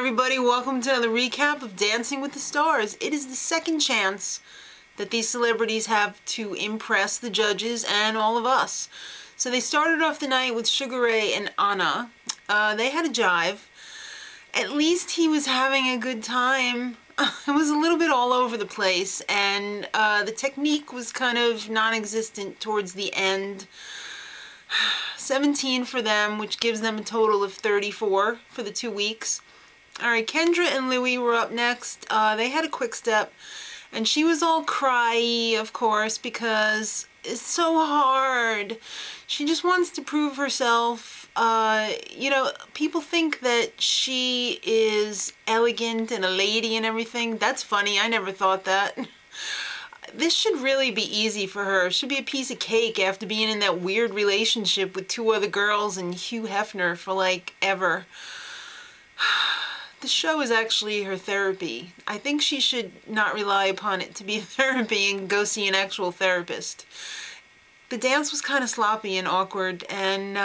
everybody, welcome to another recap of Dancing with the Stars. It is the second chance that these celebrities have to impress the judges and all of us. So they started off the night with Sugar Ray and Anna. They had a jive. At least he was having a good time. It was a little bit all over the place, and the technique was kind of non-existent towards the end. 17 for them, which gives them a total of 34 for the 2 weeks. Alright, Kendra and Louie were up next. They had a quick step, and she was all cryy, of course, because it's so hard. She just wants to prove herself. You know, people think that she is elegant and a lady and everything. That's funny. I never thought that. This should really be easy for her. It should be a piece of cake after being in that weird relationship with 2 other girls and Hugh Hefner for like ever. The show is actually her therapy. I think she should not rely upon it to be therapy and go see an actual therapist. The dance was kind of sloppy and awkward, and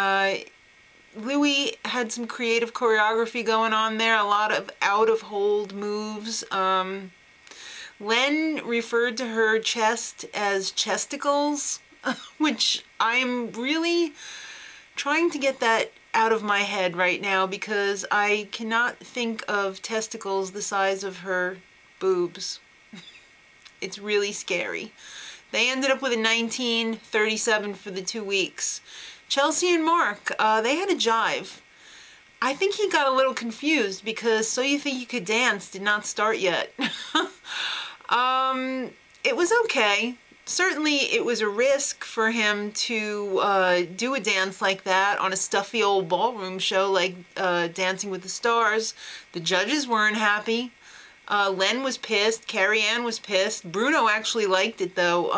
Louie had some creative choreography going on there, a lot of out-of-hold moves. Len referred to her chest as chesticles, which I'm really trying to get that out of my head right now because I cannot think of testicles the size of her boobs. It's really scary. They ended up with a 19:37 for the 2 weeks. Chelsea and Mark, they had a jive. I think he got a little confused because So You Think You Could Dance did not start yet. It was okay. Certainly it was a risk for him to do a dance like that on a stuffy old ballroom show like Dancing with the Stars. The judges weren't happy. Len was pissed. Carrie Ann was pissed. Bruno actually liked it though.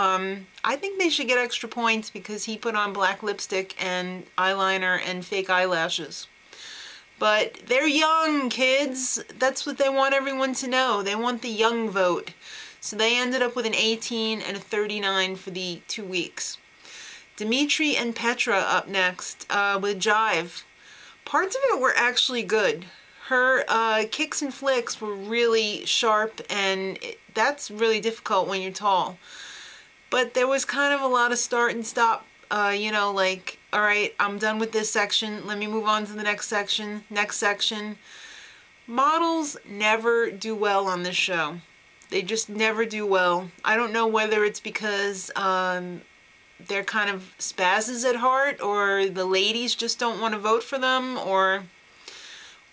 I think they should get extra points because he put on black lipstick and eyeliner and fake eyelashes. But they're young kids. That's what they want everyone to know. They want the young vote. So they ended up with an 18 and a 39 for the 2 weeks. Dimitri and Petra up next with jive. Parts of it were actually good. Her kicks and flicks were really sharp, and that's really difficult when you're tall. But there was kind of a lot of start and stop, you know, like, all right, I'm done with this section. Let me move on to the next section. Next section. Models never do well on this show. They just never do well. I don't know whether it's because they're kind of spazzes at heart, or the ladies just don't want to vote for them, or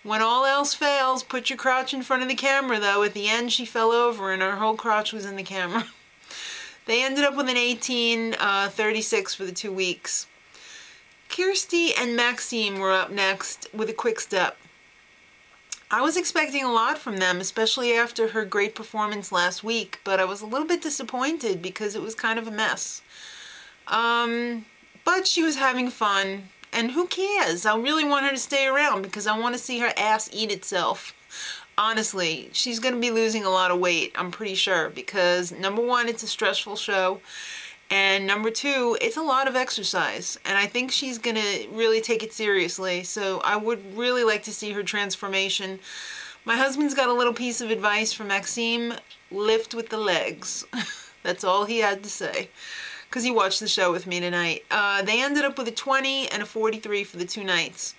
when all else fails, put your crotch in front of the camera though. At the end she fell over and her whole crotch was in the camera. They ended up with an 18:36 for the 2 weeks. Kirsty and Maxime were up next with a quick step. I was expecting a lot from them, especially after her great performance last week, but I was a little bit disappointed because it was kind of a mess. But she was having fun, and who cares? I really want her to stay around because I want to see her ass eat itself. Honestly, she's going to be losing a lot of weight, I'm pretty sure, because number 1, it's a stressful show, and number 2, it's a lot of exercise, and I think she's going to really take it seriously, so I would really like to see her transformation. My husband's got a little piece of advice for Maxime: lift with the legs. That's all he had to say, because he watched the show with me tonight. They ended up with a 20 and a 43 for the 2 nights.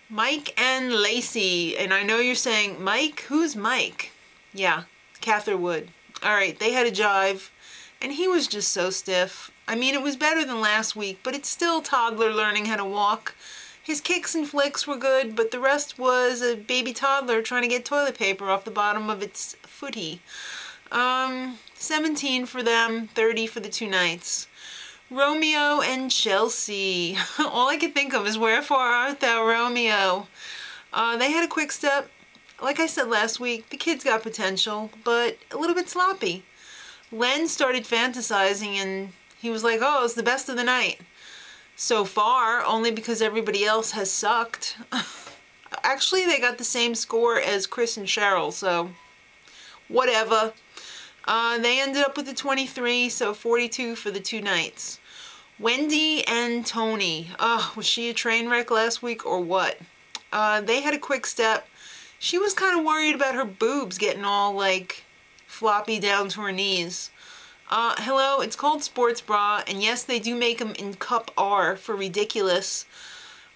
Mike and Lacey, and I know you're saying, Mike? Who's Mike? Yeah, Catherwood. Alright, they had a jive. And he was just so stiff. I mean, it was better than last week, but it's still toddler learning how to walk. His kicks and flicks were good, but the rest was a baby toddler trying to get toilet paper off the bottom of its footy. 17 for them, 30 for the 2 nights. Romeo and Chelsea. All I could think of is, wherefore art thou, Romeo? They had a quick step. Like I said last week, the kid's got potential, but a little bit sloppy. Len started fantasizing and he was like, oh, it's the best of the night. So far, only because everybody else has sucked. Actually, they got the same score as Chris and Cheryl, so whatever. They ended up with a 23, so 42 for the 2 nights. Wendy and Tony. Was she a train wreck last week or what? They had a quick step. She was kind of worried about her boobs getting all like floppy down to her knees. Hello, it's called sports bra, and yes, they do make them in cup R for ridiculous.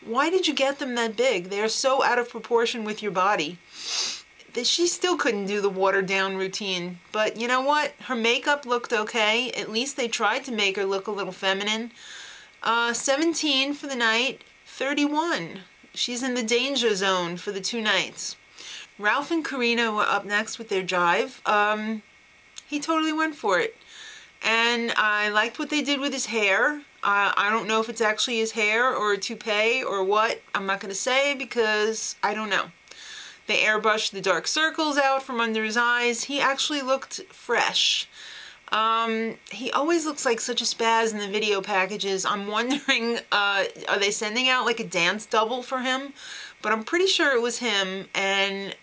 Why did you get them that big? They are so out of proportion with your body. She still couldn't do the watered down routine, but you know what? Her makeup looked okay. At least they tried to make her look a little feminine. 17 for the night, 31. She's in the danger zone for the 2 nights. Ralph and Karina were up next with their jive. He totally went for it. And I liked what they did with his hair. I don't know if it's actually his hair or a toupee or what. I'm not going to say because I don't know. They airbrushed the dark circles out from under his eyes. He actually looked fresh. He always looks like such a spaz in the video packages. I'm wondering, are they sending out like a dance double for him? But I'm pretty sure it was him, and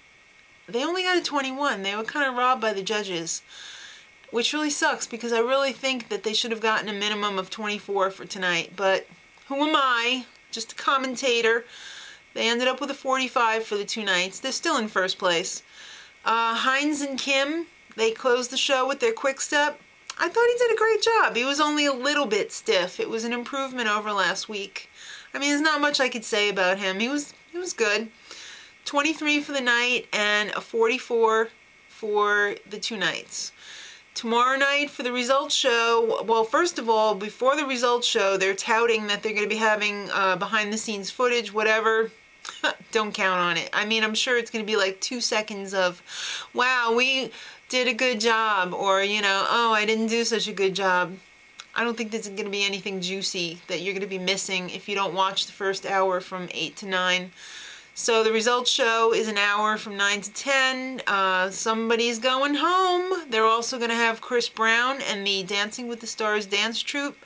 they only got a 21. They were kind of robbed by the judges, which really sucks because I really think that they should have gotten a minimum of 24 for tonight. But who am I? Just a commentator. They ended up with a 45 for the 2 nights. They're still in first place. Hines and Kim, they closed the show with their quick step. I thought he did a great job. He was only a little bit stiff. It was an improvement over last week. I mean, there's not much I could say about him. He was good. 23 for the night and a 44 for the 2 nights. Tomorrow night for the results show, well, first of all, before the results show, they're touting that they're going to be having behind-the-scenes footage, whatever. Don't count on it. I mean, I'm sure it's going to be like 2 seconds of, wow, we did a good job, or, you know, oh, I didn't do such a good job. I don't think there's going to be anything juicy that you're going to be missing if you don't watch the first hour from 8 to 9. So the results show is an hour from 9 to 10. Somebody's going home. They're also going to have Chris Brown and the Dancing with the Stars dance troupe.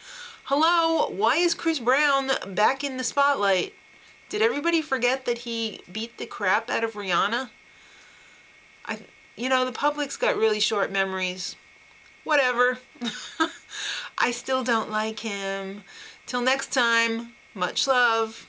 Hello, why is Chris Brown back in the spotlight? Did everybody forget that he beat the crap out of Rihanna? You know, the public's got really short memories. Whatever. I still don't like him. Till next time, much love.